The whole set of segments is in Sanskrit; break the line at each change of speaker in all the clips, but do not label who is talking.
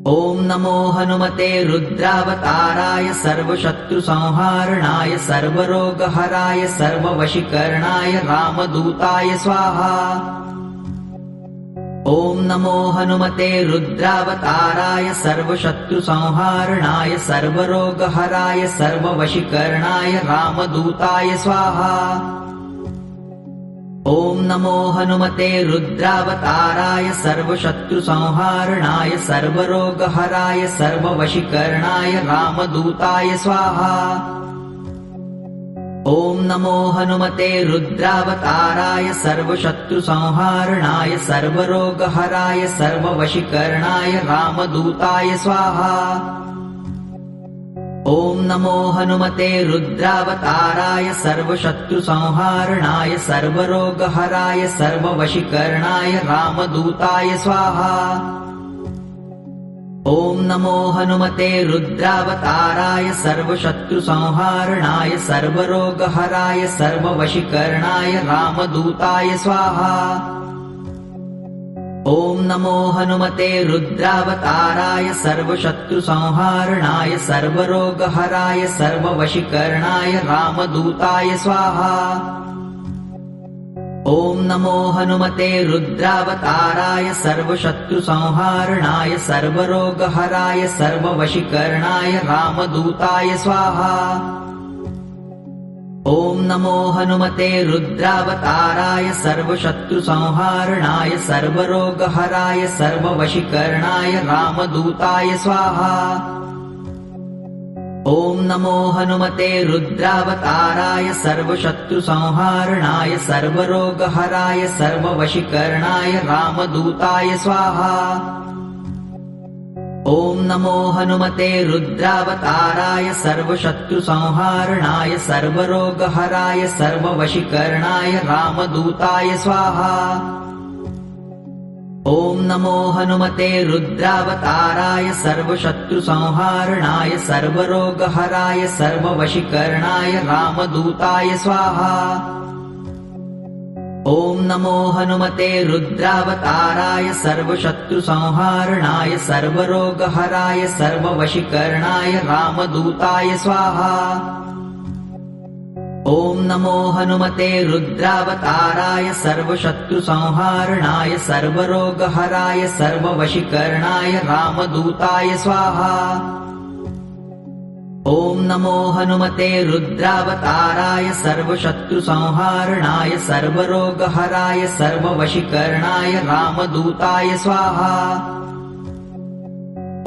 ॐ नमो हनुमते रुद्रावताराय सर्वशत्रुसंहारणाय सर्वरोगहराय सर्ववशीकरणाय रामदूताय स्वाहा। ॐ नमो हनुमते रुद्रावताराय सर्वशत्रुसंहारणाय सर्वरोगहराय सर्ववशीकरणाय रामदूताय स्वाहा। ॐ नमो हनुमते रुद्रावताराय सर्वशत्रुसंहारणाय सर्वरोगहराय सर्ववशीकरणाय रामदूताय स्वाहा। ॐ नमो हनुमते रुद्रावताराय सर्वशत्रुसंहारणाय सर्वरोगहराय सर्ववशीकरणाय रामदूताय स्वाहा। ॐ नमो हनुमते रुद्रावताराय सर्वशत्रुसंहारणाय सर्वरोगहराय सर्ववशीकरणाय रामदूताय स्वाहा। ॐ नमो हनुमते रुद्रावताराय सर्वशत्रुसंहारणाय सर्वरोगहराय सर्ववशीकरणाय रामदूताय स्वाहा। ॐ नमो हनुमते रुद्रावताराय सर्वशत्रुसंहारणाय सर्वरोगहराय सर्ववशीकरणाय रामदूताय स्वाहा। ॐ नमो हनुमते रुद्रावताराय सर्वशत्रुसंहारणाय सर्वरोगहराय सर्ववशीकरणाय रामदूताय स्वाहा। ॐ नमो हनुमते रुद्रावताराय सर्वशत्रुसंहारणाय सर्वरोगहराय सर्ववशीकरणाय रामदूताय स्वाहा। ॐ नमो हनुमते रुद्रावताराय सर्वशत्रुसंहारणाय सर्वरोगहराय सर्ववशीकरणाय रामदूताय स्वाहा। ॐ नमो हनुमते रुद्रावताराय सर्वशत्रुसंहारणाय सर्वरोगहराय सर्ववशीकरणाय रामदूताय स्वाहा। ॐ नमो हनुमते रुद्रावताराय सर्वशत्रुसंहारणाय सर्वरोगहराय सर्ववशीकरणाय रामदूताय स्वाहा। ॐ नमो हनुमते रुद्रावताराय सर्वशत्रुसंहारणाय सर्वरोगहराय सर्ववशीकरणाय रामदूताय स्वाहा। ॐ नमो हनुमते रुद्रावताराय सर्वशत्रुसंहारणाय सर्वरोगहराय सर्ववशीकरणाय रामदूताय स्वाहा। ॐ नमो हनुमते रुद्रावताराय सर्वशत्रुसंहारणाय सर्वरोगहराय सर्ववशीकरणाय रामदूताय स्वाहा।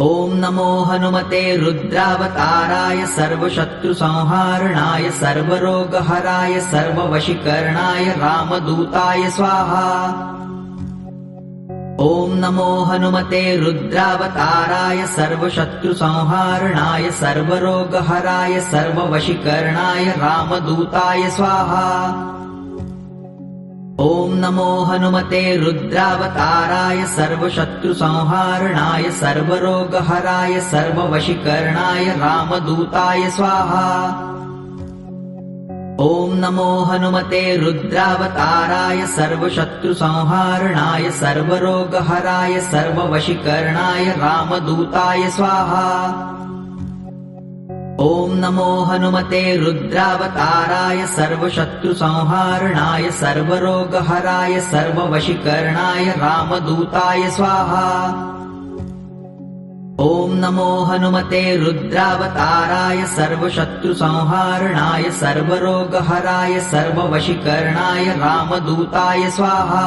ॐ नमो हनुमते रुद्रावताराय सर्वशत्रुसंहारणाय सर्वरोगहराय सर्ववशीकरणाय रामदूताय स्वाहा। ॐ नमो हनुमते रुद्रावताराय सर्वशत्रुसंहारणाय सर्वरोगहराय सर्ववशीकरणाय रामदूताय स्वाहा। ॐ नमो हनुमते रुद्रावताराय सर्वशत्रुसंहारणाय सर्वरोगहराय सर्ववशीकरणाय रामदूताय स्वाहा। ॐ नमो हनुमते रुद्रावताराय सर्वशत्रुसंहारणाय सर्वरोगहराय सर्ववशीकरणाय रामदूताय स्वाहा। ॐ नमो हनुमते रुद्रावताराय सर्वशत्रुसंहारणाय सर्वरोगहराय सर्ववशीकरणाय रामदूताय स्वाहा। ॐ नमो हनुमते रुद्रावताराय सर्वशत्रुसंहारणाय सर्वरोगहराय सर्ववशीकरणाय रामदूताय स्वाहा।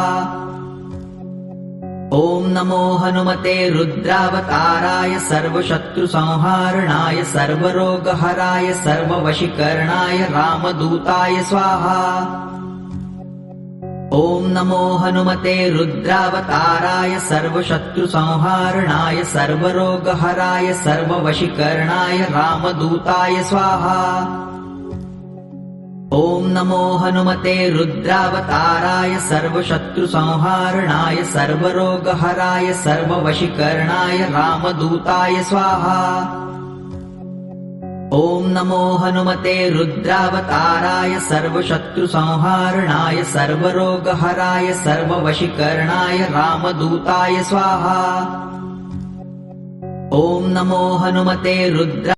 ॐ नमो हनुमते रुद्रावताराय सर्वशत्रुसंहारणाय सर्वरोगहराय सर्ववशीकरणाय रामदूताय स्वाहा। ॐ नमो हनुमते रुद्रावताराय सर्वशत्रुसंहारणाय सर्वरोगहराय सर्ववशीकरणाय रामदूताय स्वाहा। ॐ नमो हनुमते रुद्रावताराय सर्वशत्रुसंहारणाय सर्वरोगहराय सर्ववशीकरणाय रामदूताय स्वाहा। ॐ नमो हनुमते रुद्रावताराय सर्वशत्रुसंहारणाय सर्वरोगहराय सर्ववशीकरणाय रामदूताय स्वाहा। ॐ नमो हनुमते रुद्र